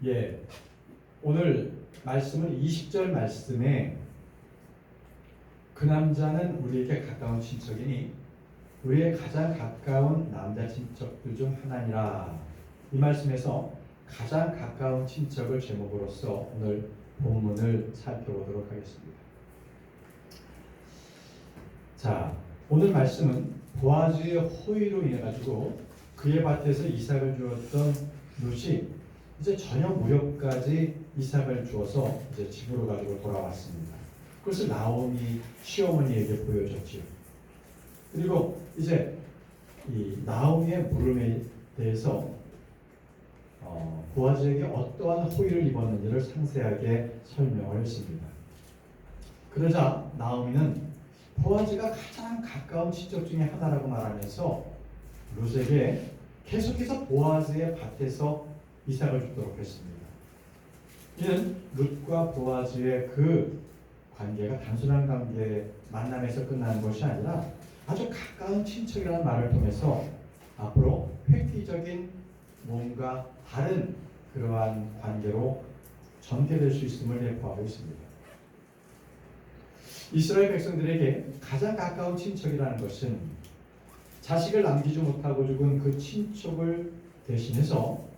예, 오늘 말씀은 20절 말씀에 그 남자는 우리에게 가까운 친척이니 우리의 가장 가까운 남자 친척들 중 하나니라. 이 말씀에서 가장 가까운 친척을 제목으로서 오늘 본문을 살펴보도록 하겠습니다. 자, 오늘 말씀은 보아즈의 호의로 인해 가지고 그의 밭에서 이삭을 주었던 룻이 이제 저녁 무렵까지 이삭을 주어서 이제 집으로 가지고 돌아왔습니다. 그것을 나오미 시어머니에게 보여줬지요. 그리고 이제 이 나오미의 물음에 대해서 보아즈에게 어떠한 호의를 입었는지를 상세하게 설명을 했습니다. 그러자 나오미는 보아즈가 가장 가까운 친척 중에 하나라고 말하면서 룻에게 계속해서 보아즈의 밭에서 이삭을 주도록 했습니다. 이는 룻과 보아즈의 그 관계가 단순한 관계, 만남에서 끝나는 것이 아니라 아주 가까운 친척이라는 말을 통해서 앞으로 획기적인 뭔가 다른 그러한 관계로 전개될 수 있음을 내포하고 있습니다. 이스라엘 백성들에게 가장 가까운 친척이라는 것은 자식을 남기지 못하고 죽은 그 친척을 대신해서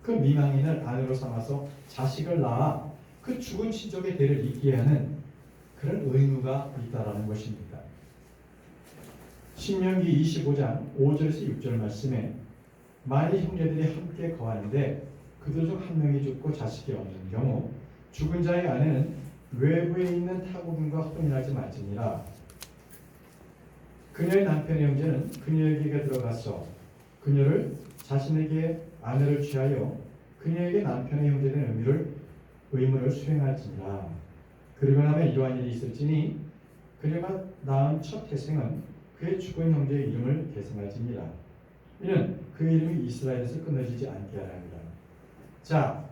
그 미망인을 아내로 삼아서 자식을 낳아 그 죽은 친족의 대를 잇게 하는 그런 의무가 있다라는 것입니다. 신명기 25장 5절에서 6절 말씀에 만일 형제들이 함께 거하는데 그들 중 한 명이 죽고 자식이 없는 경우 죽은 자의 아내는 외부에 있는 타국인과 혼인하지 말지니라. 그녀의 남편의 형제는 그녀에게 들어가서 그녀를 자신에게 아내를 취하여 그녀에게 남편의 형제된 의무를 수행할지니라. 그리고 나면 이러한 일이 있을지니 그녀가 낳은 첫 태생은 그의 죽은 형제의 이름을 계승할지니라. 이는 그 이름이 이스라엘에서 끊어지지 않게 하랍니다. 자,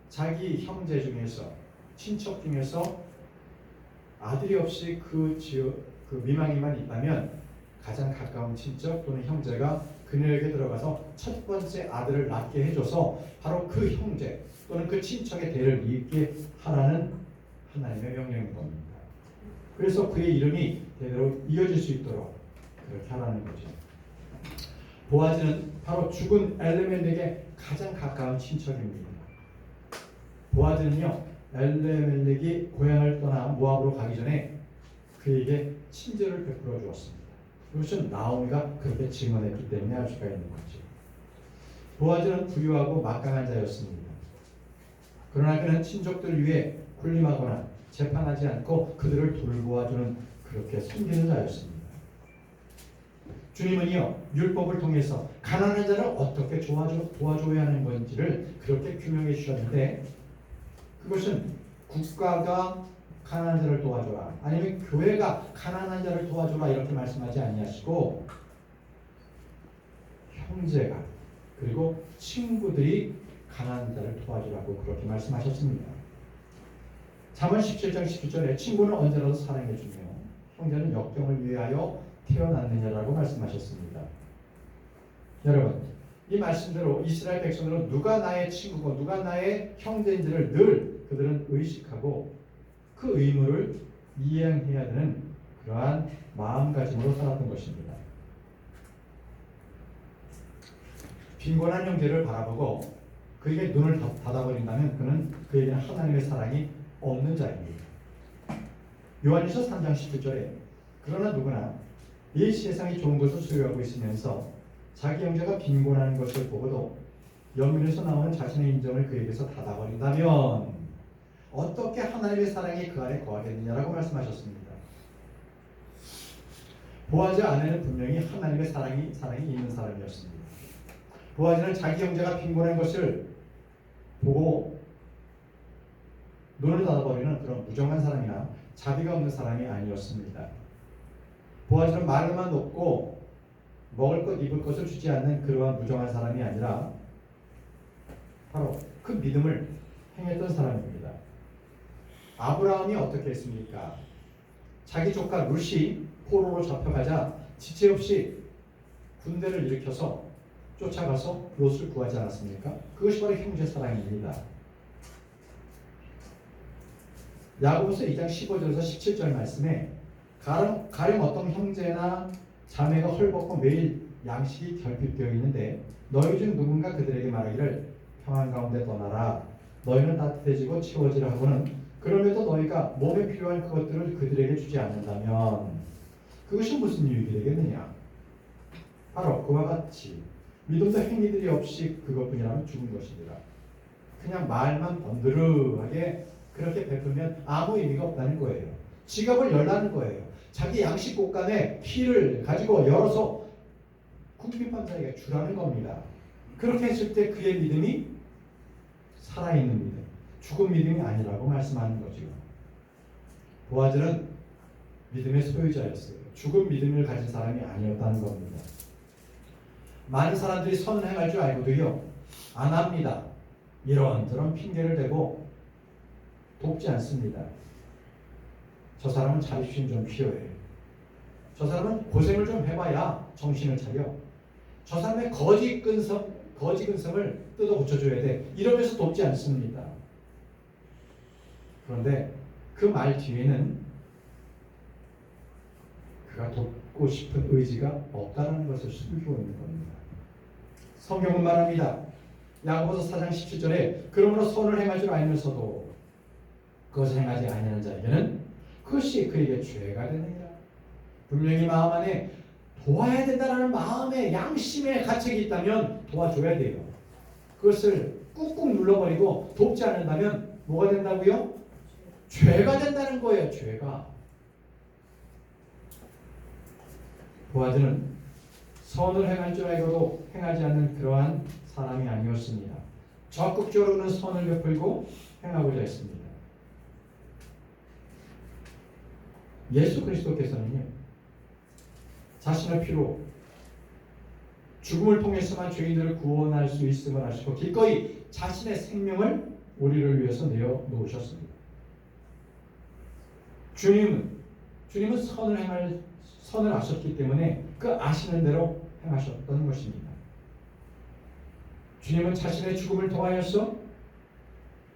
자기 형제 중에서 친척 중에서 아들이 없이 그 미망이만 있다면 가장 가까운 친척 또는 형제가 그녀에게 들어가서 첫 번째 아들을 낳게 해줘서 바로 그 형제 또는 그 친척의 대를 잇게 하라는 하나님의 명령인 겁니다. 그래서 그의 이름이 대대로 이어질 수 있도록 그렇게 하라는 거죠. 보아즈는 바로 죽은 엘레멜렉의 가장 가까운 친척입니다. 보아즈는요, 엘레멜렉이 고향을 떠나 모압으로 가기 전에 그에게 친절을 베풀어 주었습니다. 이것은 나오미가 그렇게 증언했기 때문에 알 수가 있는 거죠. 보아즈는 부유하고 막강한 자였습니다. 그러나 그는 친족들을 위해 군림하거나 재판하지 않고 그들을 돌보아주는 그렇게 섬기는 자였습니다. 주님은요, 율법을 통해서 가난한 자를 어떻게 도와줘야 하는 건지를 그렇게 규명해 주셨는데 그것은 국가가 가난한 자를 도와줘라, 아니면 교회가 가난한 자를 도와줘라 이렇게 말씀하지 아니하시고 형제가 그리고 친구들이 가난한 자를 도와주라고 그렇게 말씀하셨습니다. 잠언 17장 19절에 친구는 언제라도 사랑해주며 형제는 역경을 위하여 태어났느냐라고 말씀하셨습니다. 여러분, 이 말씀대로 이스라엘 백성들은 누가 나의 친구고 누가 나의 형제인지를 늘 그들은 의식하고 그 의무를 이행해야 되는 그러한 마음가짐으로 살았던 것입니다. 빈곤한 형제를 바라보고 그에게 눈을 닫아버린다면 그는 그에게는 하나님의 사랑이 없는 자입니다. 요한일서 3장 17절에 그러나 누구나 이 세상이 좋은 것을 소유하고 있으면서 자기 형제가 빈곤한 것을 보고도 연민에서 나오는 자신의 인정을 그에게서 닫아버린다면 어떻게 하나님의 사랑이 그 안에 거하겠느냐라고 말씀하셨습니다. 보아즈 아내는 분명히 하나님의 사랑이 있는 사람이었습니다. 보아즈는 자기 형제가 빈곤한 것을 보고 눈을 닫아버리는 그런 무정한 사람이나 자비가 없는 사람이 아니었습니다. 보아즈는 말로만 놓고 먹을 것 입을 것을 주지 않는 그러한 무정한 사람이 아니라 바로 그 믿음을 행했던 사람입니다. 아브라함이 어떻게 했습니까? 자기 조카 룻이 포로로 잡혀가자 지체 없이 군대를 일으켜서 쫓아가서 롯을 구하지 않았습니까? 그것이 바로 형제 사랑입니다. 야고보서 2장 15절에서 17절 말씀에 가령 어떤 형제나 자매가 헐벗고 매일 양식이 결핍되어 있는데 너희 중 누군가 그들에게 말하기를 평안 가운데 떠나라 너희는 따뜻해지고 채워지라 하고는 그럼에도 너희가 몸에 필요한 그것들을 그들에게 주지 않는다면 그것이 무슨 유익이 되겠느냐? 바로 그와 같이 믿음도 행위들이 없이 그것뿐이라면 죽은 것이니라. 그냥 말만 번드르하게 그렇게 베풀면 아무 의미가 없다는 거예요. 지갑을 열라는 거예요. 자기 양식 곳간에 키를 가지고 열어서 궁핍한 자에게 주라는 겁니다. 그렇게 했을 때 그의 믿음이 살아있는 믿음, 죽은 믿음이 아니라고 말씀하는 거죠. 보아즈는 믿음의 소유자였어요. 죽은 믿음을 가진 사람이 아니었다는 겁니다. 많은 사람들이 선을 행할 줄 알고도요, 안 합니다. 이런저런 핑계를 대고 돕지 않습니다. 저 사람은 자립심 좀 필요해. 저 사람은 고생을 좀 해봐야 정신을 차려. 저 사람의 거짓 근성을 뜯어 고쳐줘야 돼. 이러면서 돕지 않습니다. 그런데 그 말 뒤에는 그가 돕고 싶은 의지가 없다는 것을 숨기고 있는 겁니다. 성경은 말합니다. 야고보서 4장 17절에 그러므로 선을 행할 줄 알면서도 그것을 행하지 아니하는 자에게는 그것이 그에게 죄가 되느니라. 분명히 마음 안에 도와야 된다는 마음의 양심의 가책이 있다면 도와줘야 돼요. 그것을 꾹꾹 눌러버리고 돕지 않는다면 뭐가 된다고요? 죄가 된다는 거예요. 죄가. 보아즈는 선을 행할 줄 알고도 행하지 않는 그러한 사람이 아니었습니다. 적극적으로는 선을 베풀고 행하고자 했습니다. 예수 그리스도께서는요, 자신의 피로 죽음을 통해서만 죄인들을 구원할 수 있음을 아시고 기꺼이 자신의 생명을 우리를 위해서 내어놓으셨습니다. 주님은 선을 아셨기 때문에 그 아시는 대로 행하셨던 것입니다. 주님은 자신의 죽음을 통하여서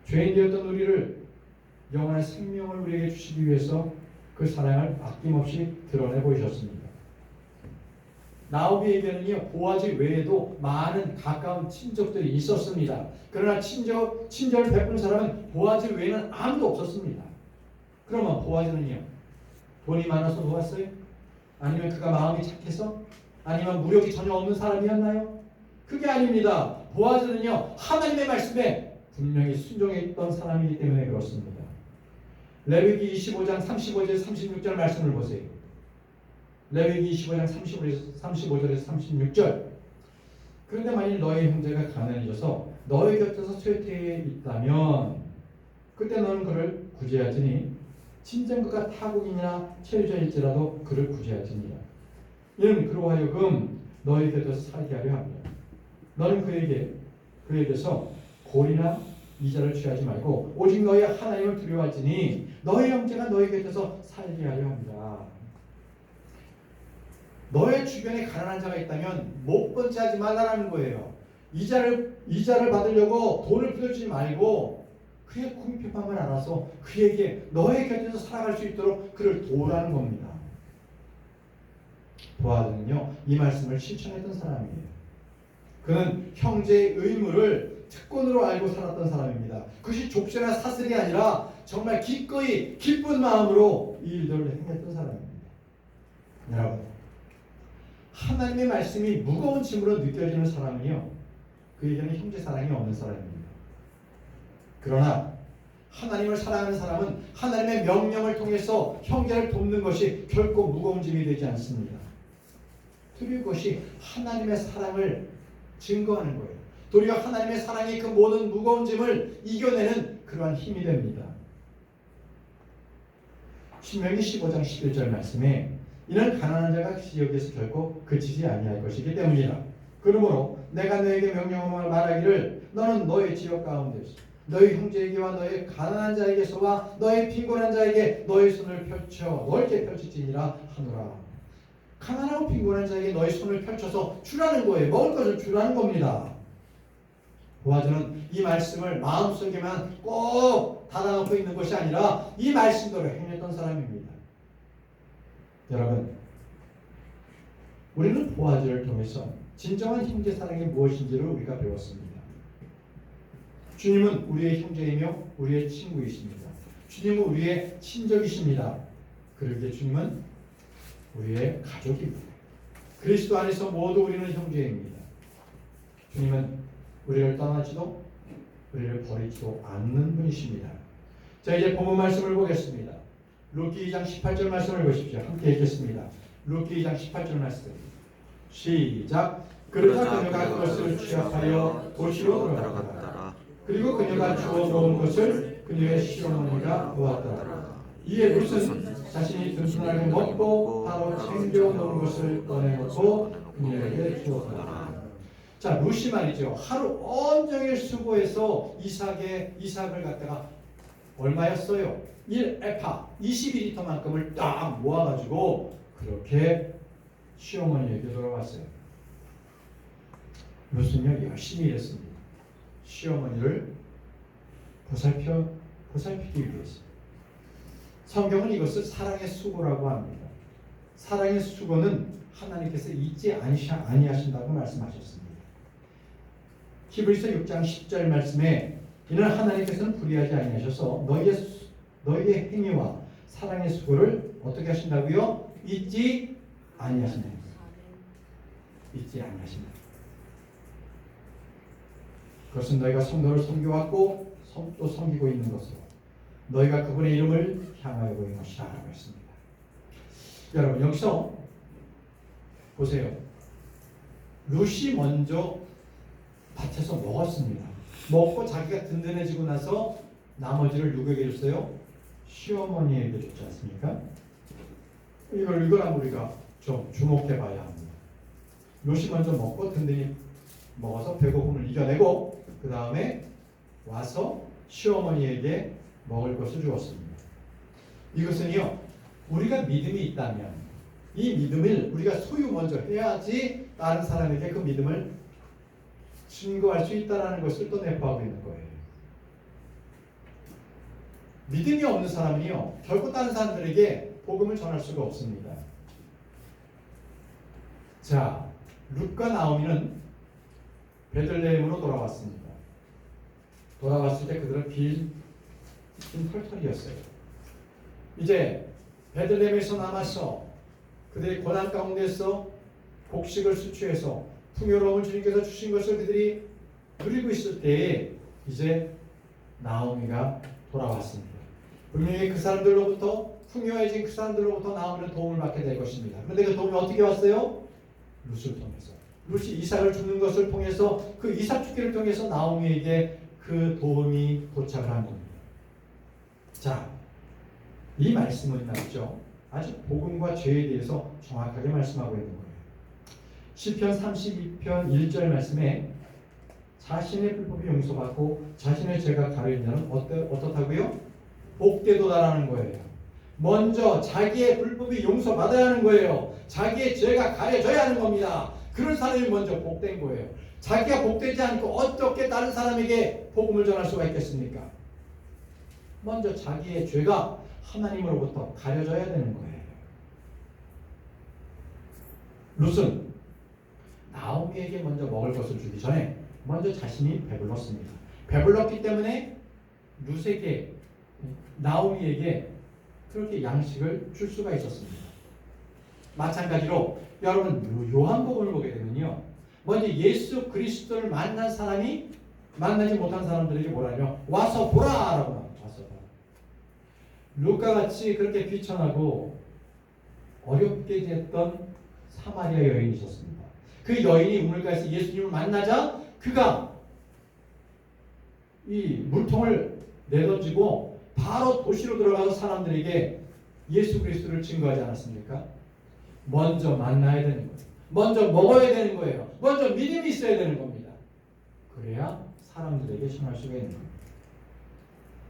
죄인 되었던 우리를 영원한 생명을 우리에게 주시기 위해서 그 사랑을 아낌없이 드러내 보이셨습니다. 나오미에게는요, 보아즈 외에도 많은 가까운 친족들이 있었습니다. 그러나 친절을 베푸는 사람은 보아즈 외에는 아무도 없었습니다. 그러면 보아즈는요, 돈이 많아서 도왔어요? 아니면 그가 마음이 착해서? 아니면 무력이 전혀 없는 사람이었나요? 그게 아닙니다. 보아즈는요, 하나님의 말씀에 분명히 순종했던 사람이기 때문에 그렇습니다. 레위기 25장 35절 36절 말씀을 보세요. 레위기 25장 35절에서 36절. 그런데 만일 너희 형제가 가난해져서 너희 곁에서 쇠퇴해 있다면 그때 너는 그를 구제하지니 진정 그가 타국이나 체류자일지라도 그를 구제하지니라. 이는 그로 하여금 너희 곁에서 살게 하려 합니다. 너는 그에게서 골이나 이자를 취하지 말고 오직 너희 하나님을 두려워하지니 너희 형제가 너희 곁에서 살게 하려 합니다. 너의 주변에 가난한 자가 있다면 못 번째하지 말라는 거예요. 이자를 받으려고 돈을 빌려주지 말고 그의 궁핍함을 알아서 그에게 너의 곁에서 살아갈 수 있도록 그를 도우라는 겁니다. 보아즈는요, 이 말씀을 실천했던 사람이에요. 그는 형제의 의무를 특권으로 알고 살았던 사람입니다. 그것이 족쇄나 사슬이 아니라 정말 기꺼이 기쁜 마음으로 이 일들을 행했던 사람입니다. 여러분, 하나님의 말씀이 무거운 짐으로 느껴지는 사람은요, 그에게는 형제 사랑이 없는 사람입니다. 그러나 하나님을 사랑하는 사람은 하나님의 명령을 통해서 형제를 돕는 것이 결코 무거운 짐이 되지 않습니다. 도리어 그것이 하나님의 사랑을 증거하는 거예요. 도리어 하나님의 사랑이 그 모든 무거운 짐을 이겨내는 그러한 힘이 됩니다. 신명기 15장 11절 말씀에 이는 가난한 자가 지역에서 결코 그치지 아니할 것이기 때문이라. 그러므로 내가 너에게 명령하며 말하기를 너는 너의 지역 가운데서 너희 형제에게와 너희 가난한 자에게서와 너희 빈곤한 자에게 너의 손을 펼쳐 넓게 펼칠지니라 하노라. 가난하고 빈곤한 자에게 너의 손을 펼쳐서 주라는 거예요. 먹을 것을 주라는 겁니다. 보아즈는 이 말씀을 마음속에만 꼭 닫아놓고 있는 것이 아니라 이 말씀대로 행했던 사람입니다. 여러분, 우리는 보아즈를 통해서 진정한 형제 사랑이 무엇인지를 우리가 배웠습니다. 주님은 우리의 형제이며 우리의 친구이십니다. 주님은 우리의 친족이십니다. 그러기에 주님은 우리의 가족입니다. 그리스도 안에서 모두 우리는 형제입니다. 주님은 우리를 떠나지도 우리를 버리지도 않는 분이십니다. 자, 이제 본문 말씀을 보겠습니다. 룻기 2장 18절 말씀을 보십시오. 함께 읽겠습니다. 룻기 2장 18절 말씀. 시작. 그러자 그녀가 그것을 취합하여 도시로 들어갔더라. 그리고 그녀가 주워 모은 것을 그녀의 시어머니가 보았더라. 이에 룻은 자신이 든든하게 먹고 바로 챙겨 놓은 것을 꺼내놓고 그녀에게 주었더라. 자, 룻이 말이죠. 하루 온종일 수고해서 이삭을 갖다가 얼마였어요? 1에파 22리터만큼을 딱 모아가지고 그렇게 시어머니에게 돌아왔어요. 룻은요 열심히 일했습니다. 시어머니를 보살피기 위해서. 성경은 이것을 사랑의 수고라고 합니다. 사랑의 수고는 하나님께서 잊지 아니하신다고 말씀하셨습니다. 히브리서 6장 10절 말씀에 이는 하나님께서는 불의하지 아니하셔서 너희의 행위와 사랑의 수고를 어떻게 하신다고요? 잊지 아니하신다. 잊지 아니하신다. 그것은 너희가 성도를 섬겨왔고 또 섬기고 있는 것으로 너희가 그분의 이름을 향하여 보인 것이라 라고 했습니다. 여러분 여기서 보세요. 룻이 먼저 밭에서 먹었습니다. 먹고 자기가 든든해지고 나서 나머지를 누구에게 줬어요? 시어머니에게 줬지 않습니까? 이걸 우리가 좀 주목해 봐야 합니다. 룻이 먼저 먹고 든든히 먹어서 배고픔을 이겨내고 그 다음에 와서 시어머니에게 먹을 것을 주었습니다. 이것은요, 우리가 믿음이 있다면 이 믿음을 우리가 소유 먼저 해야지 다른 사람에게 그 믿음을 증거할 수 있다는 것을 또 내포하고 있는 거예요. 믿음이 없는 사람은요, 결코 다른 사람들에게 복음을 전할 수가 없습니다. 자, 룻과 나오미는 베들레헴으로 돌아왔습니다. 돌아왔을 때 그들은 빈 털털이었어요. 이제 베들레헴에서 남아서 그들의 고난 가운데서 곡식을 수취해서 풍요로움을 주님께서 주신 것을 그들이 누리고 있을 때에 이제 나오미가 돌아왔습니다. 분명히 그 사람들로부터 풍요해진 그 사람들로부터 나오미는 도움을 받게 될 것입니다. 그런데 그 도움이 어떻게 왔어요? 룻을 통해서. 룻이 이삭을 주는 것을 통해서 그 이삭 주기를 통해서 나오미에게 그 도움이 도착을 한 겁니다. 자, 이 말씀은 말이죠. 아주 복음과 죄에 대해서 정확하게 말씀하고 있는 거예요. 시편 32편 1절 말씀에 자신의 불법이 용서받고 자신의 죄가 가려진 자는 어떻다고요? 복되도다라는 거예요. 먼저 자기의 불법이 용서받아야 하는 거예요. 자기의 죄가 가려져야 하는 겁니다. 그런 사람이 먼저 복된 거예요. 자기가 복되지 않고 어떻게 다른 사람에게 복음을 전할 수가 있겠습니까? 먼저 자기의 죄가 하나님으로부터 가려져야 되는 거예요. 룻은 나오미에게 먼저 먹을 것을 주기 전에 먼저 자신이 배불렀습니다. 배불렀기 때문에 룻에게, 나오미에게 그렇게 양식을 줄 수가 있었습니다. 마찬가지로 여러분 요한복음을 보게 되면요, 먼저 예수 그리스도를 만난 사람이 만나지 못한 사람들에게 뭐라며 와서 보라라고 합니다. 와서 보라. 룻과 같이 그렇게 비천하고 어렵게 됐던 사마리아 여인이 있었습니다. 그 여인이 우물가에서 예수님을 만나자 그가 이 물통을 내던지고 바로 도시로 들어가서 사람들에게 예수 그리스도를 증거하지 않았습니까? 먼저 만나야 되는 거예요. 먼저 먹어야 되는 거예요. 먼저 믿음이 있어야 되는 겁니다. 그래야 사람들에게 전할 수가 있는 겁니다.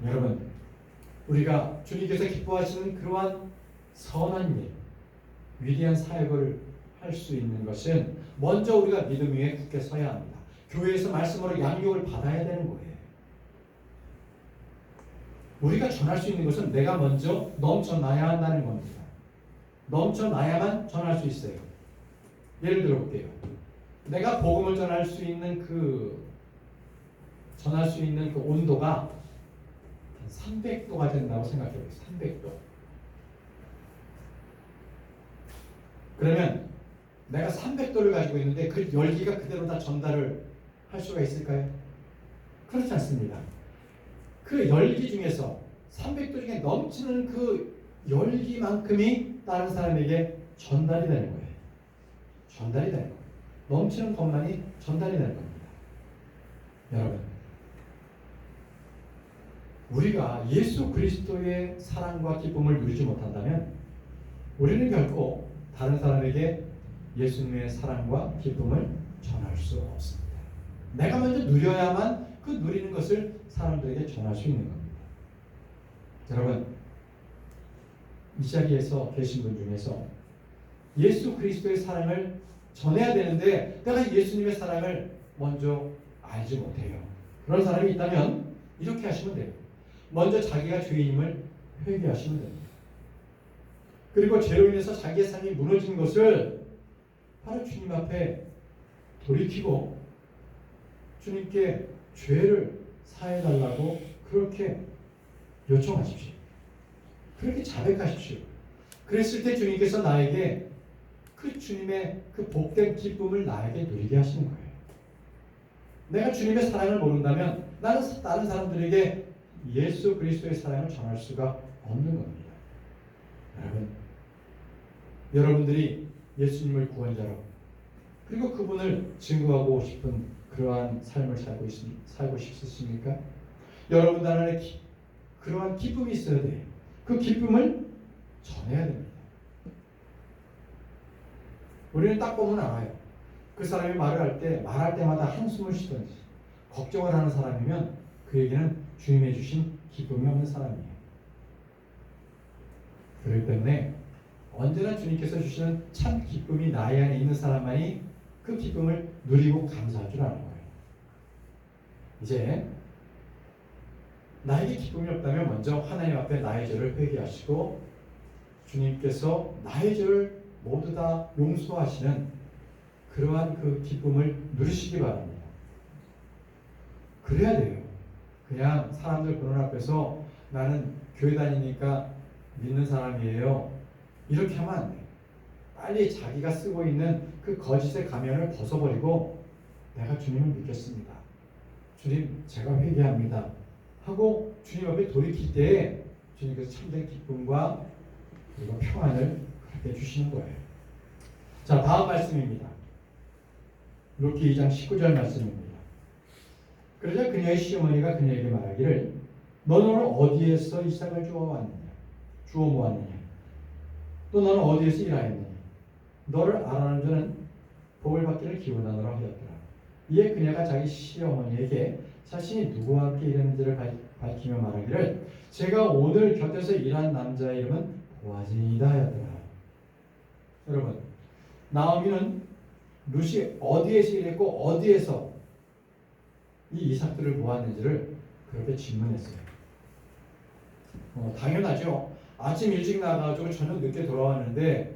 여러분, 우리가 주님께서 기뻐하시는 그러한 선한 일, 위대한 사역을 할 수 있는 것은 먼저 우리가 믿음 위에 굳게 서야 합니다. 교회에서 말씀으로 양육을 받아야 되는 거예요. 우리가 전할 수 있는 것은 내가 먼저 넘쳐나야 한다는 겁니다. 넘쳐나야만 전할 수 있어요. 예를 들어 볼게요. 내가 복음을 전할 수 있는 그 온도가 300도가 된다고 생각해 보세요. 300도. 그러면 내가 300도를 가지고 있는데 그 열기가 그대로 다 전달을 할 수가 있을까요? 그렇지 않습니다. 그 열기 중에서 300도 중에 넘치는 그 열기만큼이 다른 사람에게 전달이 되는 거예요. 전달이 되는 거예요. 넘치는 것만이 전달이 되는 겁니다. 여러분, 우리가 예수 그리스도의 사랑과 기쁨을 누리지 못한다면 우리는 결코 다른 사람에게 예수님의 사랑과 기쁨을 전할 수 없습니다. 내가 먼저 누려야만 그 누리는 것을 사람들에게 전할 수 있는 겁니다. 여러분, 이 자리에서 계신 분 중에서 예수 그리스도의 사랑을 전해야 되는데 내가 예수님의 사랑을 먼저 알지 못해요. 그런 사람이 있다면 이렇게 하시면 돼요. 먼저 자기가 죄인임을 회개하시면 됩니다. 그리고 죄로 인해서 자기의 삶이 무너진 것을 바로 주님 앞에 돌이키고 주님께 죄를 사해달라고 그렇게 요청하십시오. 그렇게 자백하십시오. 그랬을 때 주님께서 나에게 그 주님의 그 복된 기쁨을 나에게 누리게 하시는 거예요. 내가 주님의 사랑을 모른다면 나는 다른 사람들에게 예수 그리스도의 사랑을 전할 수가 없는 겁니다. 여러분들이 예수님을 구원자로 그리고 그분을 증거하고 싶은 그러한 삶을 살고 싶으십니까? 여러분 안에 그러한 기쁨이 있어야 돼요. 그 기쁨을 전해야 됩니다. 우리는 딱 보면 알아요. 그 사람이 말할 때마다 한숨을 쉬든지 걱정을 하는 사람이면 그에게는 주님의 주신 기쁨이 없는 사람이에요. 그렇기 때문에 언제나 주님께서 주시는 참 기쁨이 나의 안에 있는 사람만이 그 기쁨을 누리고 감사할 줄 아는 거예요. 이제 나에게 기쁨이 없다면 먼저 하나님 앞에 나의 죄를 회개하시고 주님께서 나의 죄를 모두 다 용서하시는 그러한 그 기쁨을 누리시기 바랍니다. 그래야 돼요. 그냥 사람들 보는 앞에서 나는 교회 다니니까 믿는 사람이에요. 이렇게 하면 안 돼요. 빨리 자기가 쓰고 있는 그 거짓의 가면을 벗어버리고 내가 주님을 믿겠습니다. 주님, 제가 회개합니다. 하고 주님 앞에 돌이킬 때에 주님께서 참된 기쁨과 그리고 평안을 그렇게 주시는 거예요. 자, 다음 말씀입니다. 룻기 2장 19절 말씀입니다. 그러자 그녀의 시어머니가 그녀에게 말하기를 너는 오늘 어디에서 이삭을 주워 모았느냐? 또 너는 어디에서 일하였느냐? 너를 알아는 자는 복을 받기를 기원하노라 하였더라. 이에 그녀가 자기 시어머니에게 자신이 누구와 함께 일했는지를 밝히며 말하기를 제가 오늘 곁에서 일한 남자의 이름은 보아즈이다 하였더라. 여러분, 나오미는 룻이 어디에서 일했고 어디에서 이 이삭들을 모았는지를 그렇게 질문했어요. 당연하죠. 아침 일찍 나가가지고 저녁 늦게 돌아왔는데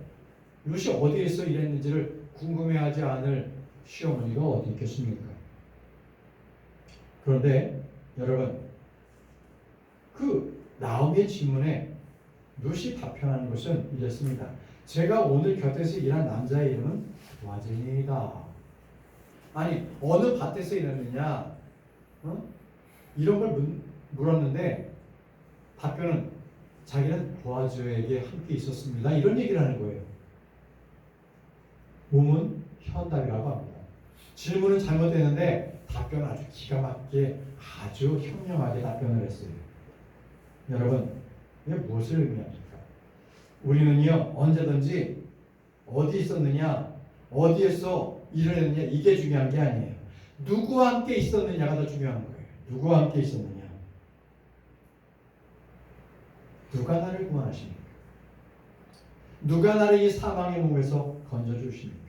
룻이 어디에서 일했는지를 궁금해하지 않을 시어머니가 어디 있겠습니까? 그런데 여러분, 그 나오미의 질문에 룻이 답변하는 것은 이랬습니다. 제가 오늘 곁에서 일한 남자의 이름은 보아즈이다. 아니, 어느 밭에서 일했느냐? 이런 걸 물었는데 답변은 자기는 보아즈에게 함께 있었습니다. 이런 얘기를 하는 거예요. 우문 현답이라고 합니다. 질문은 잘못됐는데 답변은 아주 기가 막히게 아주 현명하게 답변을 했어요. 여러분, 이게 무엇을 의미합니까? 우리는요, 언제든지 어디 있었느냐, 어디에서 일을 했느냐, 이게 중요한 게 아니에요. 누구와 함께 있었느냐가 더 중요한 거예요. 누구와 함께 있었느냐. 누가 나를 구원하십니까? 누가 나를 이 사망의 몸에서 건져주십니까?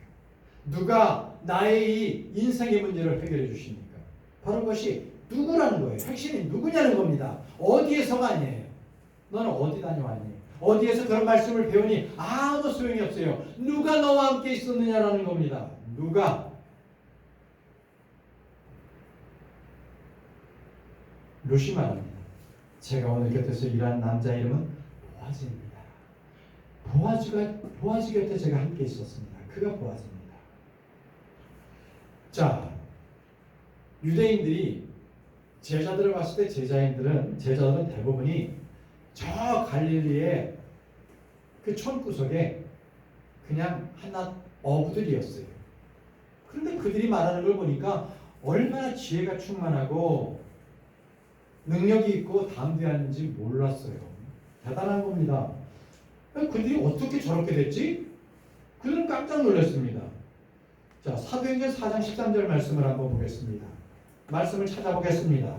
누가 나의 이 인생의 문제를 해결해 주십니까? 바로 그것이 누구라는 거예요. 핵심이 누구냐는 겁니다. 어디에서가 아니에요. 너는 어디 다녀왔니? 어디에서 그런 말씀을 배우니? 아무 소용이 없어요. 누가 너와 함께 있었느냐라는 겁니다. 누가? 루시 말합니다. 제가 오늘 곁에서 일한 남자 이름은 보아즈입니다. 보아즈 곁에 제가 함께 있었습니다. 그가 보아즈입니다. 자, 유대인들이 제자들을 봤을 때 제자들은 대부분이 저 갈릴리의 그 촌구석에 그냥 한낱 어부들이었어요. 그런데 그들이 말하는 걸 보니까 얼마나 지혜가 충만하고 능력이 있고 담대한지 몰랐어요. 대단한 겁니다. 그들이 어떻게 저렇게 됐지? 그들은 깜짝 놀랐습니다. 자, 사도행전 4장 13절 말씀을 한번 보겠습니다. 말씀을 찾아보겠습니다.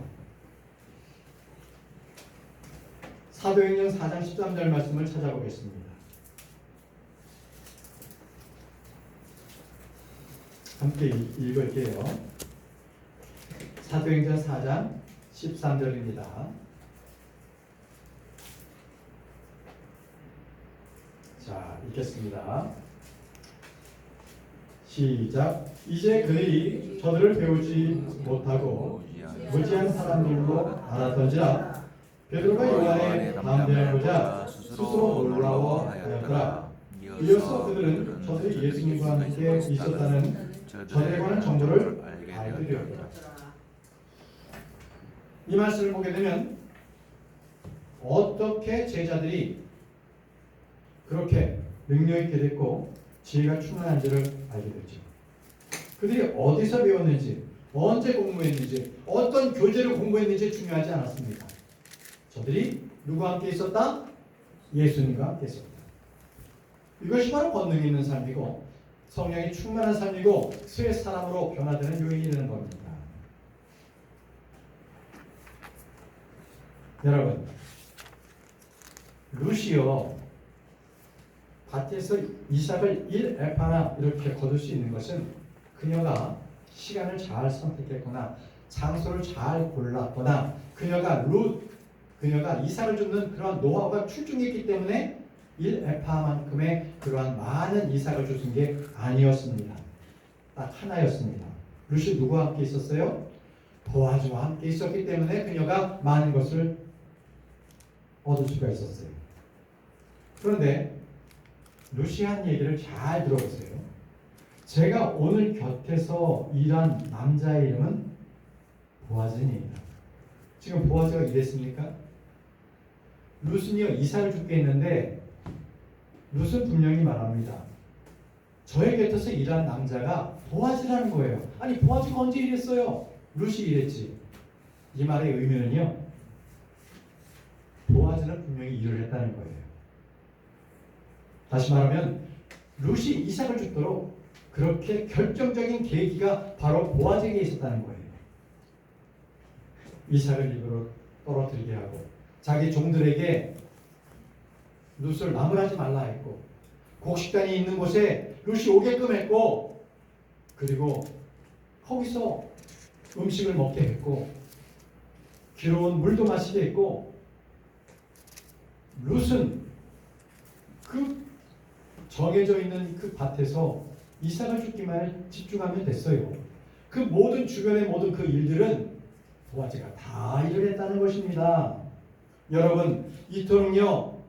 사도행전 4장 13절 말씀을 찾아보겠습니다. 함께 읽을게요. 사도행전 4장 13절입니다. 자, 읽겠습니다. 시작. 이제 그들이 저들을 배우지 못하고 무지한 사람들로 알았던지라 베드로가 요한의 담대함을 보자 스스로 놀라워하였더라. 이어서 그들은 저들이 예수님과 함께 있었다는 저들에 관한 정보를 알게 되었더라. 이 말씀을 보게 되면 어떻게 제자들이 그렇게 능력 있게 됐고 지혜가 충만한지를 알게 되죠. 그들이 어디서 배웠는지, 언제 공부했는지, 어떤 교재를 공부했는지 중요하지 않았습니다. 저들이 누구와 함께 있었다? 예수님과 함께 있었다. 이것이 바로 권능이 있는 삶이고 성령이 충만한 삶이고 새 사람으로 변화되는 요인이 되는 겁니다. 여러분, 루시오 밭에서 이삭을 1에파나 이렇게 거둘 수 있는 것은 그녀가 시간을 잘 선택했거나 장소를 잘 골랐거나 그녀가 이삭을 줍는 그러한 노하우가 출중했기 때문에 1에파만큼의 그러한 많은 이삭을 주신 게 아니었습니다. 딱 하나였습니다. 루시 누구와 함께 있었어요? 보아즈와 함께 있었기 때문에 그녀가 많은 것을 얻을 수가 있었어요. 그런데 루시 한 얘기를 잘 들어보세요. 제가 오늘 곁에서 일한 남자의 이름은 보아즈입니다. 지금 보아즈가 이랬습니까? 룻은요 이삭을 죽게 했는데 룻은 분명히 말합니다. 저의 곁에서 일한 남자가 보아즈라는 거예요. 아니 보아즈가 언제 이랬어요? 룻이 이랬지. 이 말의 의미는요 보아즈는 분명히 일을 했다는 거예요. 다시 말하면 룻이 이삭을 죽도록 그렇게 결정적인 계기가 바로 보아즈에게 있었다는 거예요. 이삭을 입으로 떨어뜨리게 하고 자기 종들에게 룻을 나무라지 말라 했고 곡식단이 있는 곳에 룻이 오게끔 했고 그리고 거기서 음식을 먹게 했고 기로운 물도 마시게 했고 룻은 그 정해져 있는 그 밭에서 이삭을 죽기만 집중하면 됐어요. 그 모든 주변의 모든 그 일들은 보아즈가 다 일을 했다는 것입니다. 여러분 이토록요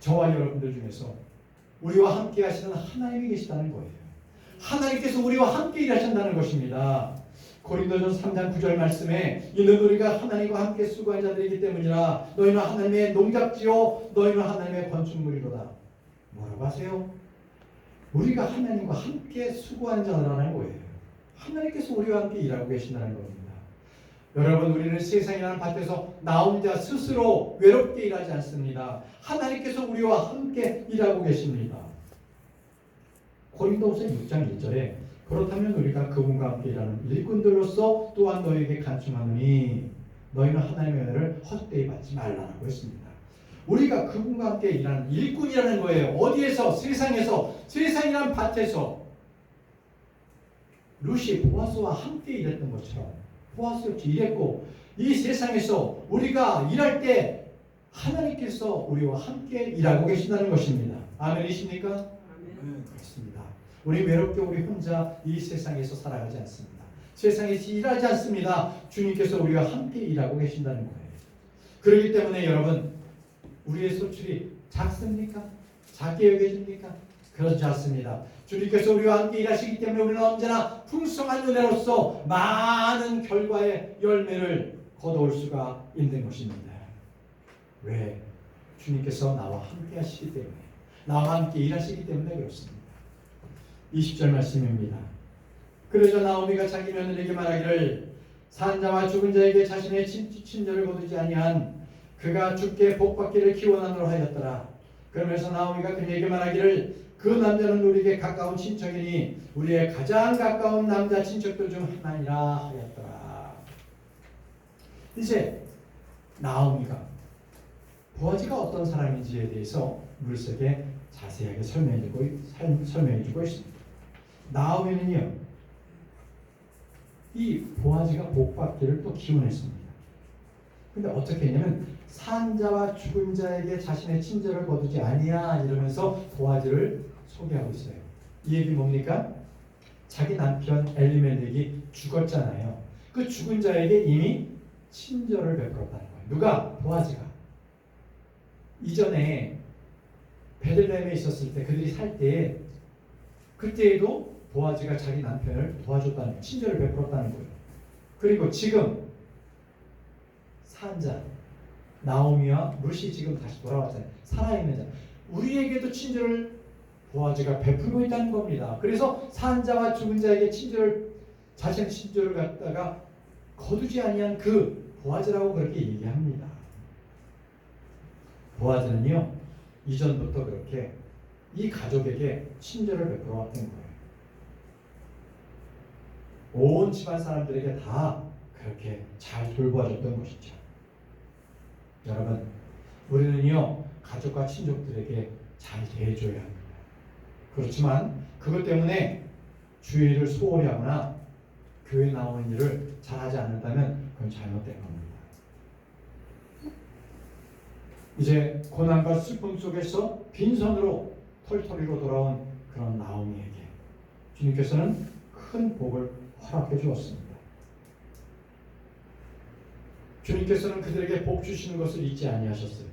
저와 여러분들 중에서 우리와 함께 하시는 하나님이 계시다는 거예요. 하나님께서 우리와 함께 일하신다는 것입니다. 고린도전 3장 9절 말씀에 이는 우리가 하나님과 함께 수고한 자들이기 때문이라 너희는 하나님의 농작지요 너희는 하나님의 건축물이로다. 뭐라고 하세요? 우리가 하나님과 함께 수고한 자라는 거예요. 하나님께서 우리와 함께 일하고 계신다는 겁니다. 여러분 우리는 세상이라는 밭에서 나 혼자 스스로 외롭게 일하지 않습니다. 하나님께서 우리와 함께 일하고 계십니다. 고린도후서 6장 1절에 그렇다면 우리가 그분과 함께 일하는 일꾼들로서 또한 너희에게 간청하노니 너희는 하나님의 은혜를 헛되이 받지 말라고 했습니다. 우리가 그분과 함께 일하는 일꾼이라는 거예요. 어디에서? 세상에서, 세상이란 밭에서 룻이 보아스와 함께 일했던 것처럼 보아스 역시 일했고, 이 세상에서 우리가 일할 때 하나님께서 우리와 함께 일하고 계신다는 것입니다. 아멘이십니까? 아멘. 그렇습니다. 우리 외롭게 우리 혼자 이 세상에서 살아가지 않습니다. 세상에서 일하지 않습니다. 주님께서 우리와 함께 일하고 계신다는 거예요. 그렇기 때문에 여러분, 우리의 소출이 작습니까? 작게 여겨집니까? 그렇지 않습니다. 주님께서 우리와 함께 일하시기 때문에 우리는 언제나 풍성한 은혜로서 많은 결과의 열매를 거둬올 수가 있는 것입니다. 왜? 주님께서 나와 함께 하시기 때문에, 나와 함께 일하시기 때문에 그렇습니다. 20절 말씀입니다. 그러자 나오미가 자기 며느리에게 말하기를 산자와 죽은 자에게 자신의 친절을 거두지 아니한 그가 주께 복받기를 기원하노라 하였더라. 그러면서 나오미가 그에게 말하기를 그 남자는 우리에게 가까운 친척이니 우리의 가장 가까운 남자 친척들 중 하나니라 하였더라. 이제 나오미가 보아즈가 어떤 사람인지에 대해서 물색에 자세하게 설명해주고 있습니다. 나오미는요, 이 보아즈가 복받기를 또 기원했습니다. 근데 어떻게 했냐면 산자와 죽은 자에게 자신의 친절을 거두지 아니야 이러면서 보아즈를 소개하고 있어요. 이 얘기 뭡니까? 자기 남편 엘리멜렉이 죽었잖아요. 그 죽은 자에게 이미 친절을 베풀었다는 거예요. 누가? 보아즈가. 이전에 베들레헴에 있었을 때 그들이 살 때 그때에도 보아즈가 자기 남편을 도와줬다는 거예요. 친절을 베풀었다는 거예요. 그리고 지금 산자 나오미와 룻이 지금 다시 돌아왔잖아요. 살아있는 자. 우리에게도 친절을 보아즈가 베풀고 있다는 겁니다. 그래서 산자와 죽은 자에게 자신의 친절을 갖다가 거두지 아니한 그 보아즈라고 그렇게 얘기합니다. 보아즈는요, 이전부터 그렇게 이 가족에게 친절을 베풀어 왔던 거예요. 온 집안 사람들에게 다 그렇게 잘 돌보아줬던 것이죠. 여러분, 우리는요, 가족과 친족들에게 잘 대해줘야 합니다. 그렇지만 그것 때문에 주의를 소홀히 하거나 교회 나오는 일을 잘하지 않는다면 그건 잘못된 겁니다. 이제 고난과 슬픔 속에서 빈손으로 털털이로 돌아온 그런 나오미에게 주님께서는 큰 복을 허락해 주었습니다. 주님께서는 그들에게 복 주시는 것을 잊지 아니하셨어요.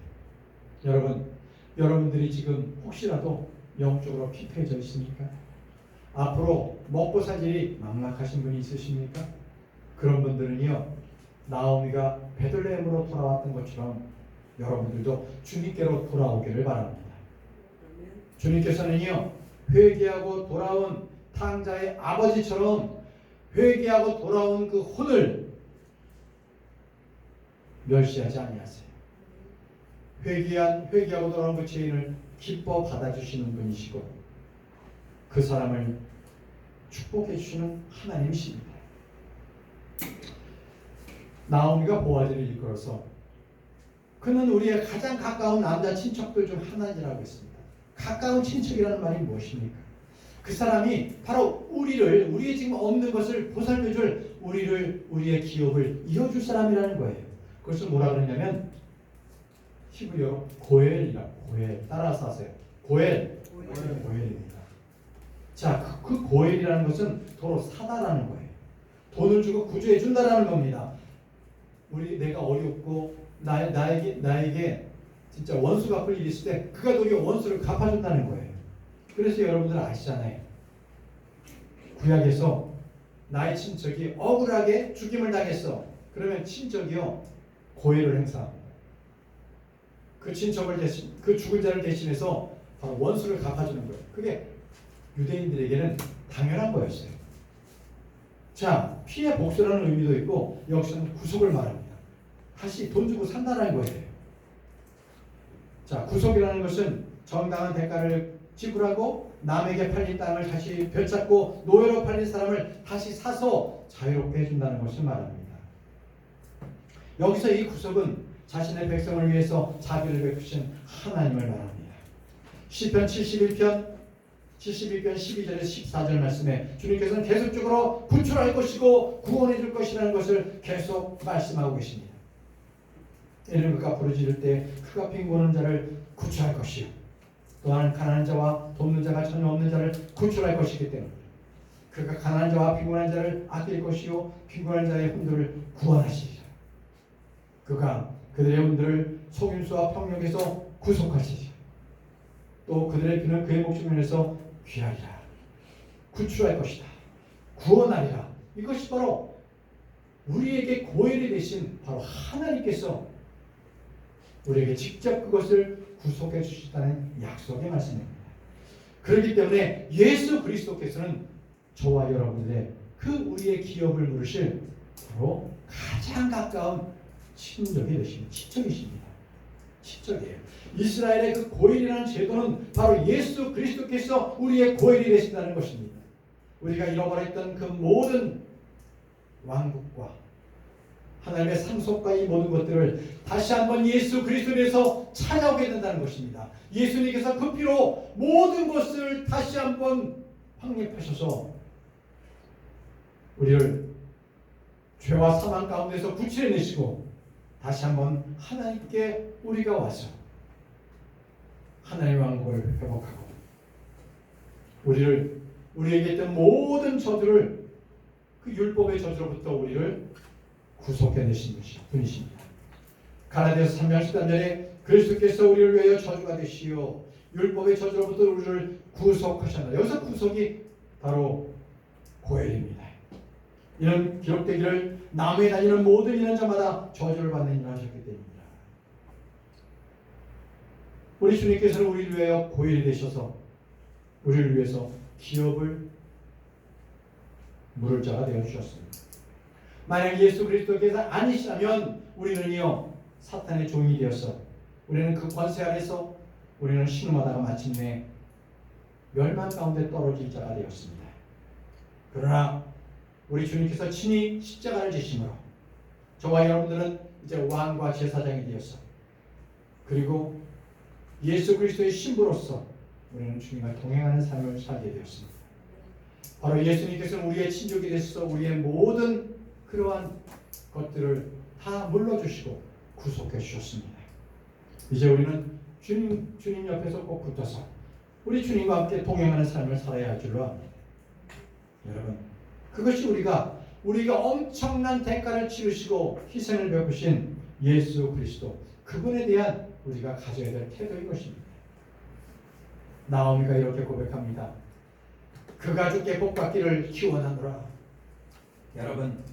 여러분들이 지금 혹시라도 영적으로 피폐해져 있습니까? 앞으로 먹고 살 일이 막막하신 분이 있으십니까? 그런 분들은요, 나오미가 베들레헴으로 돌아왔던 것처럼 여러분들도 주님께로 돌아오기를 바랍니다. 주님께서는요, 회개하고 돌아온 탕자의 아버지처럼 회개하고 돌아온 그 혼을 멸시하지 아니하세요. 회개하고 돌아온 그 죄인을 기뻐 받아주시는 분이시고 그 사람을 축복해 주시는 하나님이십니다. 나오미가 보아즈를 이끌어서 그는 우리의 가장 가까운 남자 친척들 중 하나이라고 했습니다. 가까운 친척이라는 말이 무엇입니까? 그 사람이 바로 우리의 지금 없는 것을 보살펴줄 우리의 기업을 이어줄 사람이라는 거예요. 그것을 뭐라 그러냐면 히브리어로 고엘이라고. 고엘. 따라서 하세요. 고엘입니다. 자, 그 고엘이라는 것은 도로 사다라는 거예요. 돈을 주고 구조해 준다라는 겁니다. 내가 어렵고 나에게 진짜 원수 갚을 일이 있을 때 그가 도리어 원수를 갚아준다는 거예요. 그래서 여러분들 아시잖아요. 구약에서 나의 친척이 억울하게 죽임을 당했어. 그러면 친척이요, 고해를 행사합니다. 그 친척을 그 죽은 자를 대신해서 바로 원수를 갚아주는 거예요. 그게 유대인들에게는 당연한 거였어요. 자, 피해 복수라는 의미도 있고 역시는 구속을 말합니다. 다시 돈 주고 산다는 거예요. 자, 구속이라는 것은 정당한 대가를 지불하고 남에게 팔린 땅을 다시 되찾고 노예로 팔린 사람을 다시 사서 자유롭게 해준다는 것을 말합니다. 여기서 이 구속은 자신의 백성을 위해서 자비를 베푸신 하나님을 말합니다. 시편 71편 12절에서 14절 말씀에 주님께서는 계속적으로 구출할 것이고 구원해 줄 것이라는 것을 계속 말씀하고 계십니다. 이는 그가 부르짖을 때 그가 빈곤한 자를 구출할 것이요 또한 가난한 자와 돕는 자가 전혀 없는 자를 구출할 것이기 때문에 그가 가난한 자와 빈곤한 자를 아낄 것이요 빈곤한 자의 혼들을 구원하시리라. 그가 그들의 혼들을 속임수와 폭력에서 구속하시리라. 또 그들의 피는 그의 목숨에서 귀하리라. 구출할 것이다. 구원하리라. 이것이 바로 우리에게 고엘이 되신 바로 하나님께서 우리에게 직접 그것을 구속해 주시다는 약속의 말씀입니다. 그렇기 때문에 예수 그리스도께서는 저와 여러분들의 그 우리의 기업을 물으실 바로 가장 가까운 친족이 되십니다. 친척이십니다. 친척이에요. 이스라엘의 그 고엘이라는 제도는 바로 예수 그리스도께서 우리의 고엘이 되신다는 것입니다. 우리가 잃어버렸던 그 모든 왕국과 하나님의 상속과 이 모든 것들을 다시 한번 예수 그리스도에서 찾아오게 된다는 것입니다. 예수님께서 그 피로 모든 것을 다시 한번 확립하셔서 우리를 죄와 사망 가운데서 구출해내시고 다시 한번 하나님께 우리가 와서 하나님의 왕국을 회복하고 우리에게 있던 모든 저주를 그 율법의 저주로부터 우리를 구속해내신 분이십니다. 갈라디아서 3장 13절에 그리스도께서 우리를 위하여 저주가 되시오 율법의 저주로부터 우리를 구속하셨다. 여기서 구속이 바로 고엘입니다. 이는 기록되기를 남에 다니는 모든 이는 자마다 저주를 받는 일을 하셨기 때문입니다. 우리 주님께서는 우리를 위하여 고엘이 되셔서 우리를 위해서 기업을 물을 자가 되어주셨습니다. 만약 예수 그리스도께서 아니시라면 우리는요 사탄의 종이 되어서 우리는 그 권세 아래서 우리는 신음하다가 마침내 멸망 가운데 떨어질 자가 되었습니다. 그러나 우리 주님께서 친히 십자가를 지심으로 저와 여러분들은 이제 왕과 제사장이 되어서 그리고 예수 그리스도의 신부로서 우리는 주님과 동행하는 삶을 살게 되었습니다. 바로 예수님께서는 우리의 친족이 되셔서 우리의 모든 그러한 것들을 다 물러주시고 구속해 주셨습니다. 이제 우리는 주님 옆에서 꼭 붙어서 우리 주님과 함께 동행하는 삶을 살아야 할 줄로 압니다. 여러분, 그것이 우리가 엄청난 대가를 치르시고 희생을 베푸신 예수 그리스도 그분에 대한 우리가 가져야 될 태도인 것입니다. 나오미가 이렇게 고백합니다. 그 가죽의 복받기를 기원하노라. 여러분,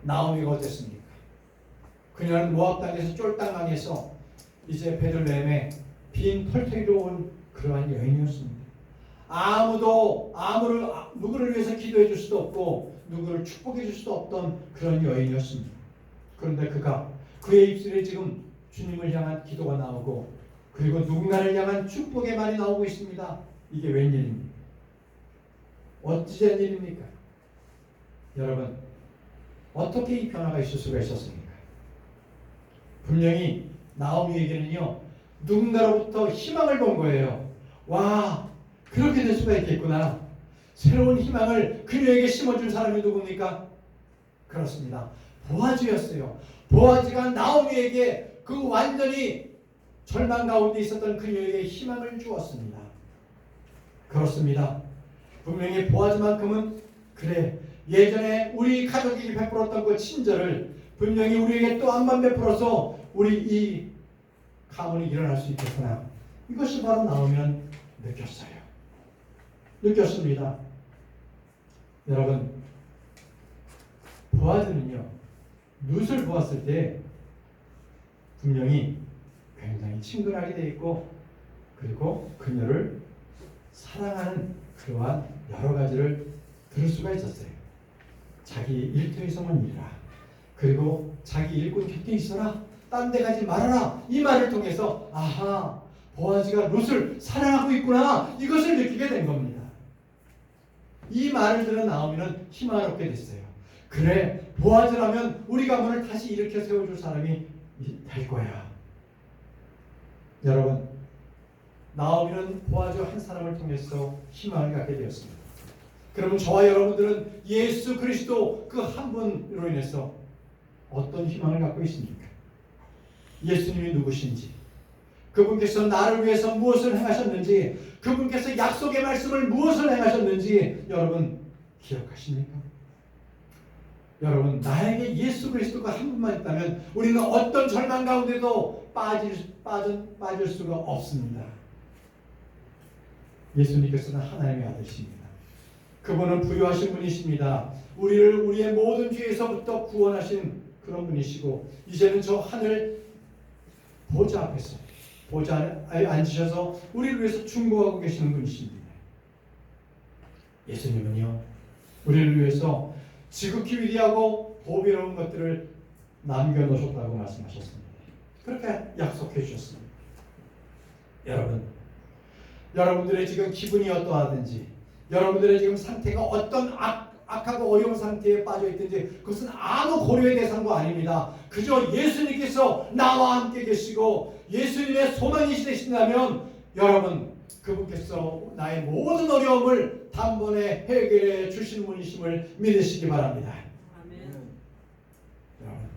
나오미가 어땠습니까? 그녀는 모압 땅에서 쫄딱 망해서 이제 베들레헴에 빈 털터리로 온 그러한 여인이었습니다. 누구를 위해서 기도해 줄 수도 없고 누구를 축복해 줄 수도 없던 그런 여인이었습니다. 그런데 그의 입술에 지금 주님을 향한 기도가 나오고 그리고 누군가를 향한 축복의 말이 나오고 있습니다. 이게 웬일입니까? 어찌된 일입니까? 여러분, 어떻게 이 변화가 있을 수가 있었습니까? 분명히 나오미에게는요 누군가로부터 희망을 본 거예요. 와, 그렇게 될 수가 있겠구나. 새로운 희망을 그녀에게 심어준 사람이 누굽니까? 그렇습니다. 보아즈였어요. 보아즈가 나오미에게 그 완전히 절망 가운데 있었던 그녀에게 희망을 주었습니다. 그렇습니다. 분명히 보아즈만큼은 그래, 예전에 우리 가족이 베풀었던 그 친절을 분명히 우리에게 또 한 번 베풀어서 우리 이 가문이 일어날 수 있겠구나. 이것이 바로 나오면 느꼈습니다. 여러분, 보아즈는요 룻을 보았을 때 분명히 굉장히 친근하게 되어 있고 그리고 그녀를 사랑하는 그러한 여러 가지를 들을 수가 있었어요. 자기 일터에서만 일하라. 그리고 자기 일꾼 곁에 있어라. 딴 데 가지 말아라. 이 말을 통해서 아하, 보아즈가 룻을 사랑하고 있구나. 이것을 느끼게 된 겁니다. 이 말을 들은 나오미는 희망을 얻게 됐어요. 그래, 보아즈라면 우리 가문을 다시 일으켜 세워줄 사람이 될 거야. 여러분, 나오미는 보아즈 한 사람을 통해서 희망을 갖게 되었습니다. 그러면 저와 여러분들은 예수 그리스도 그 한 분으로 인해서 어떤 희망을 갖고 있습니까? 예수님이 누구신지, 그분께서 나를 위해서 무엇을 행하셨는지, 그분께서 약속의 말씀을 무엇을 행하셨는지 여러분 기억하십니까? 여러분, 나에게 예수 그리스도가 한 분만 있다면 우리는 어떤 절망 가운데도 빠질 수가 없습니다. 예수님께서는 하나님의 아들이십니다. 그분은 부유하신 분이십니다. 우리를 우리의 모든 죄에서부터 구원하신 그런 분이시고, 이제는 저 하늘 보좌 앞에서, 보좌에 앉으셔서 우리를 위해서 충고하고 계시는 분이십니다. 예수님은요, 우리를 위해서 지극히 위대하고 보배로운 것들을 남겨놓으셨다고 말씀하셨습니다. 그렇게 약속해 주셨습니다. 여러분들의 지금 기분이 어떠하든지, 여러분들의 지금 상태가 어떤 악하고 어려운 상태에 빠져 있든지, 그것은 아무 고려의 대상도 아닙니다. 그저 예수님께서 나와 함께 계시고 예수님의 소망이 되신다면 여러분, 그분께서 나의 모든 어려움을 단번에 해결해 주시는 분이심을 믿으시기 바랍니다. 아멘. 여러분,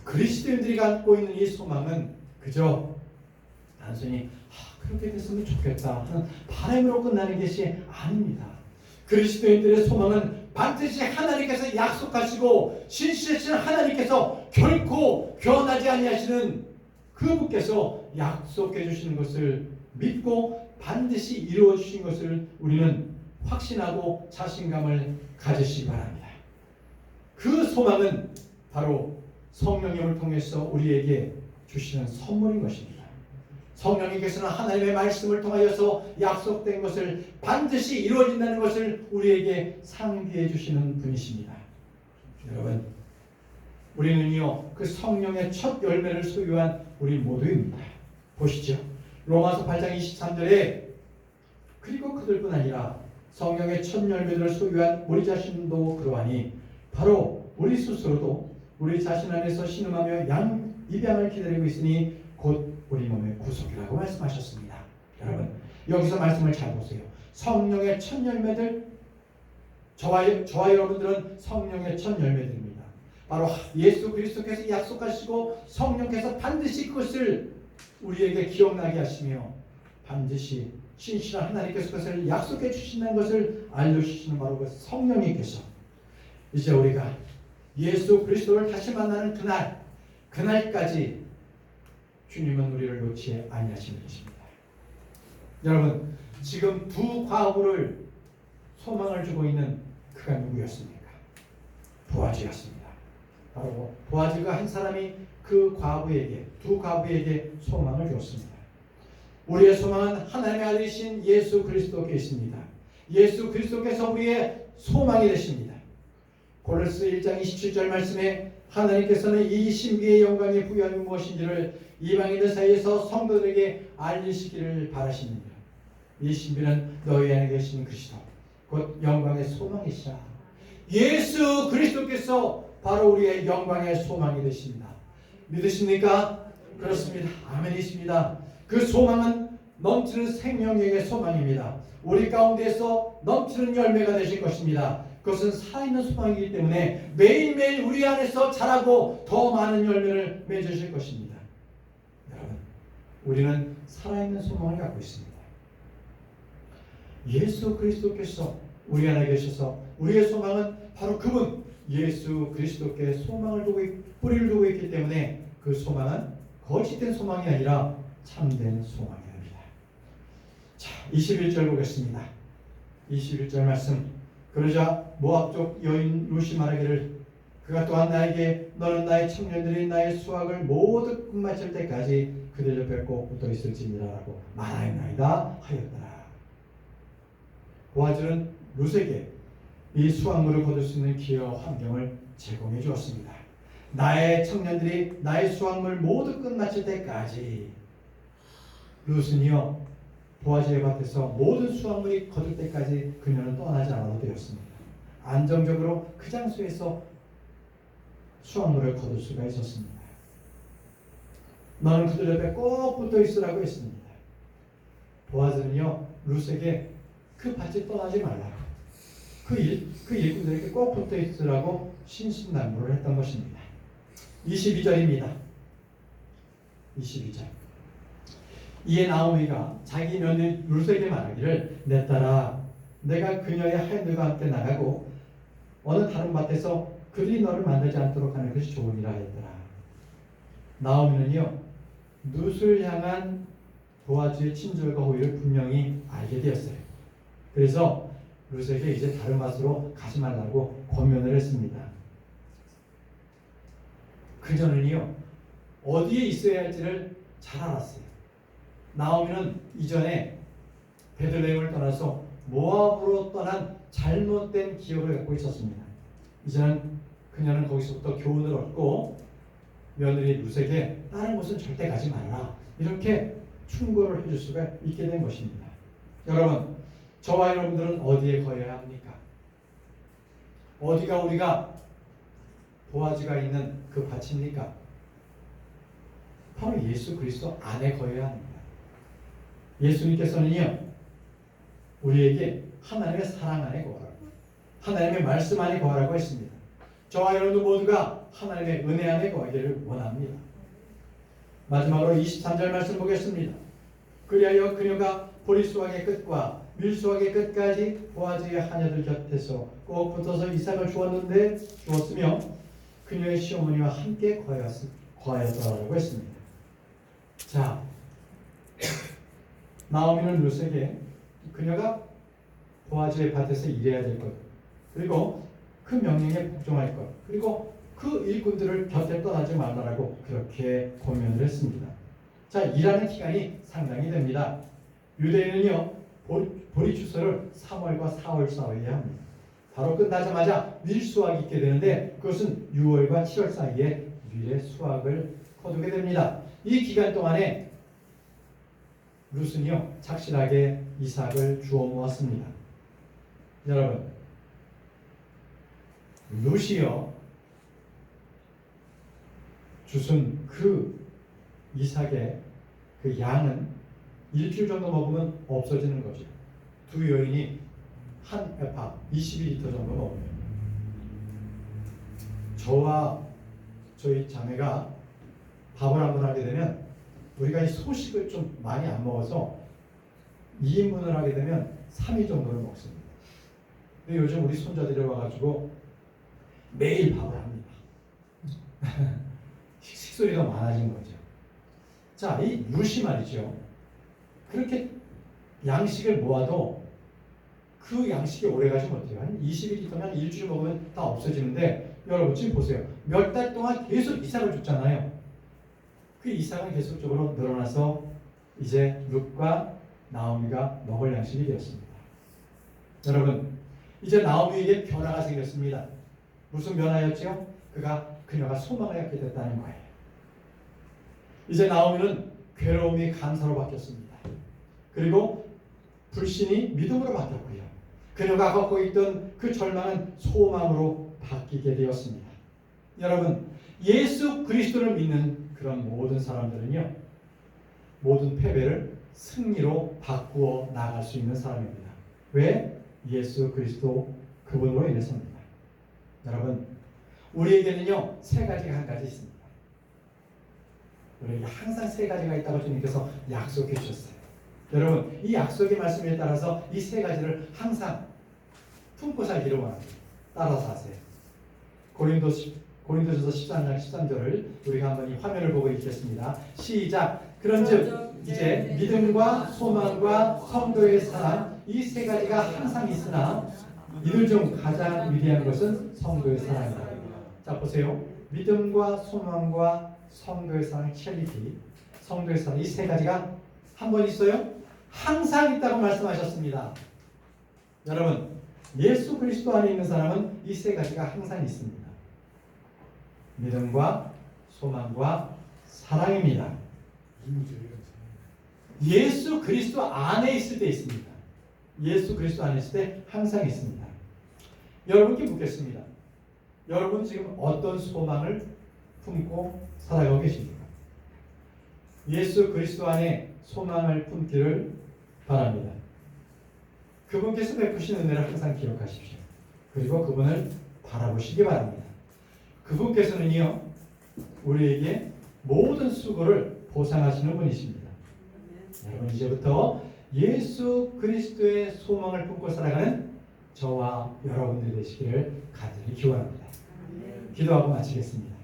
그리스도인들이 갖고 있는 이 소망은 그저 단순히 그렇게 됐으면 좋겠다 하는 바람으로 끝나는 것이 아닙니다. 그리스도인들의 소망은 반드시 하나님께서 약속하시고 신실하신 하나님께서 결코 변하지 아니하시는 그분께서 약속해 주시는 것을 믿고 반드시 이루어 주신 것을 우리는 확신하고 자신감을 가지시기 바랍니다. 그 소망은 바로 성령님을 통해서 우리에게 주시는 선물인 것입니다. 성령님께서는 하나님의 말씀을 통하여서 약속된 것을 반드시 이루어진다는 것을 우리에게 상기해 주시는 분이십니다. 여러분, 우리는요, 그 성령의 첫 열매를 소유한 우리 모두입니다. 보시죠. 로마서 8장 23절에 그리고 그들뿐 아니라 성령의 첫 열매를 소유한 우리 자신도 그러하니 바로 우리 스스로도 우리 자신 안에서 신음하며 입양을 기다리고 있으니 곧 우리 몸의 구속이라고 말씀하셨습니다. 여러분, 여기서 말씀을 잘 보세요. 성령의 첫 열매들, 저와 여러분들은 성령의 첫 열매들입니다. 바로 예수 그리스도께서 약속하시고 성령께서 반드시 그것을 우리에게 기억나게 하시며 반드시 신실한 하나님께서 그것을 약속해 주신다는 것을 알려주시는 바로 그 성령님께서 이제 우리가 예수 그리스도를 다시 만나는 그날까지 주님은 우리를 놓지 아니하시는 것입니다. 여러분, 지금 두 과부를 소망을 주고 있는 그가 누구였습니까? 보아즈였습니다. 바로 보아즈가 한 사람이 그 두 과부에게 소망을 주었습니다. 우리의 소망은 하나님의 아들이신 예수 그리스도께 있습니다. 예수 그리스도께서 우리의 소망이 되십니다. 고린도서 1장 27절 말씀에 하나님께서는 이 신비의 영광의 부여함이 무엇인지를 이방인들 사이에서 성도들에게 알리시기를 바라십니다. 이 신비는 너희 안에 계신 그리스도 곧 영광의 소망이시라. 예수 그리스도께서 바로 우리의 영광의 소망이 되십니다. 믿으십니까? 그렇습니다. 아멘이십니다. 그 소망은 넘치는 생명력의 소망입니다. 우리 가운데서 넘치는 열매가 되실 것입니다. 그것은 살아있는 소망이기 때문에 매일매일 우리 안에서 자라고 더 많은 열매를 맺으실 것입니다. 여러분, 우리는 살아있는 소망을 갖고 있습니다. 예수 그리스도께서 우리 안에 계셔서 우리의 소망은 바로 그분 예수 그리스도께 뿌리를 두고 있기 때문에 그 소망은 거짓된 소망이 아니라 참된 소망입니다. 자, 21절 보겠습니다. 21절 말씀. 그러자 모압족 여인 루시 말하기를 그가 또한 나에게 너는 나의 청년들이 나의 수확을 모두 끝마칠 때까지 그들 옆에 꼭 붙어 있을지니라라고 말하였나이다 하였더라. 보아즈는 룻에게 이 수확물을 거둘 수 있는 기회와 환경을 제공해 주었습니다. 나의 청년들이 나의 수확물 모두 끝마칠 때까지 룻은요 보아즈의 밭에서 모든 수확물이 거둘 때까지 그녀는 떠나지 않아도 되었습니다. 안정적으로 그 장소에서 수확물을 거둘 수가 있었습니다. 너는 그들 옆에 꼭 붙어 있으라고 했습니다. 보아즈는요, 룻에게 그 밭을 떠나지 말라고, 그 일꾼들에게 꼭 붙어 있으라고 신신당부를 했던 것입니다. 22절입니다. 22절. 이에 나오미가 자기 며느리 룻에게 말하기를, 내 딸아, 내가 그녀의 하인들과 함께 나가고 어느 다른 밭에서 그들이 너를 만나지 않도록 하는 것이 좋으니라 했더라. 나오미는요, 룻을 향한 보아즈의 친절과 호의를 분명히 알게 되었어요. 그래서 룻에게 이제 다른 밭으로 가지 말라고 권면을 했습니다. 그녀는요, 어디에 있어야 할지를 잘 알았어요. 나오미는 이전에 베들레헴을 떠나서 모압으로 떠난 잘못된 기억을 갖고 있었습니다. 이제는 그녀는 거기서부터 교훈을 얻고 며느리 룻에게 다른 곳은 절대 가지 말라, 이렇게 충고를 해줄 수가 있게 된 것입니다. 여러분, 저와 여러분들은 어디에 거해야 합니까? 어디가 우리가 보아즈가 있는 그 밭입니까? 바로 예수 그리스도 안에 거해야 합니다. 예수님께서는요, 우리에게 하나님의 사랑 안에 거하라고, 하나님의 말씀 안에 거하라고 했습니다. 저와 여러분 모두가 하나님의 은혜 안에 거하기를 원합니다. 마지막으로 23절 말씀 보겠습니다. 그리하여 그녀가 보리수확의 끝과 밀수확의 끝까지 보아즈의 하녀들 곁에서 꼭 붙어서 이삭을 주었으며 그녀의 시어머니와 함께 거하였더라고 했습니다. 자, 나오미는 룻에게 그녀가 보아즈의 밭에서 일해야 될 것, 그리고 그 명령에 복종할 것, 그리고 그 일꾼들을 곁에 떠나지 말라고 그렇게 권면을 했습니다. 자, 일하는 기간이 상당히 됩니다. 유대인은요, 보리 추수를 3월과 4월 사이에 합니다. 바로 끝나자마자 밀수확이 있게 되는데 그것은 6월과 7월 사이에 밀의 수확을 거두게 됩니다. 이 기간 동안에 룻은요, 착실하게 이삭을 주워 모았습니다. 여러분, 룻이요, 주순 그 이삭의 그 양은 일주일 정도 먹으면 없어지는 거죠. 두 여인이 한 에파 22리터 정도 먹으면, 저와 저희 자매가 밥을 한번 하게 되면, 우리가 이 소식을 좀 많이 안 먹어서 2인분을 하게 되면 3일 정도를 먹습니다. 근데 요즘 우리 손자들이 와가지고 매일 밥을 합니다. 식소리가 많아진 거죠. 자, 이 룻이 말이죠, 그렇게 양식을 모아도 그 양식이 오래가지 못해요. 한 20일이면 일주일 먹으면 다 없어지는데, 여러분 지금 보세요. 몇 달 동안 계속 이삭을 줬잖아요. 그 이삭은 계속적으로 늘어나서 이제 룻과 나오미가 먹을 양식이 되었습니다. 여러분, 이제 나오미에게 변화가 생겼습니다. 무슨 변화였죠? 그녀가 소망을 갖게 됐다는 거예요. 이제 나오미는 괴로움이 감사로 바뀌었습니다. 그리고 불신이 믿음으로 바뀌었고요. 그녀가 갖고 있던 그 절망은 소망으로 바뀌게 되었습니다. 여러분, 예수 그리스도를 믿는 그런 모든 사람들은요, 모든 패배를 승리로 바꾸어 나갈 수 있는 사람입니다. 왜? 예수 그리스도 그분으로 인해서입니다. 여러분, 우리에게는요, 세 가지가 한 가지 있습니다. 우리에게 항상 세 가지가 있다고 주님께서 약속해 주셨어요. 여러분, 이 약속의 말씀에 따라서 이 세 가지를 항상 품고 살기를 원합니다. 따라서 하세요. 고린도전서 13장 13절을 우리가 한번 이 화면을 보고 읽겠습니다. 시작. 그런즉 이제 믿음과 소망과 성도의 사랑, 이 세 가지가 항상 있으나 이들 중 가장 위대한 것은 성도의 사랑이다. 자, 보세요. 믿음과 소망과 성도의 사랑, 첼리티, 성도의 사랑, 이 세 가지가 한 번 있어요? 항상 있다고 말씀하셨습니다. 여러분, 예수 그리스도 안에 있는 사람은 이 세 가지가 항상 있습니다. 믿음과 소망과 사랑입니다. 예수 그리스도 안에 있을 때 있습니다. 예수 그리스도 안에 있을 때 항상 있습니다. 여러분께 묻겠습니다. 여러분 지금 어떤 소망을 품고 살아가고 계십니까? 예수 그리스도 안에 소망을 품기를 바랍니다. 그분께서 베푸신 은혜를 항상 기억하십시오. 그리고 그분을 바라보시기 바랍니다. 그분께서는요, 우리에게 모든 수고를 보상하시는 분이십니다. 여러분, 이제부터 예수 그리스도의 소망을 품고 살아가는 저와 여러분들 되시기를 간절히 기원합니다. 기도하고 마치겠습니다.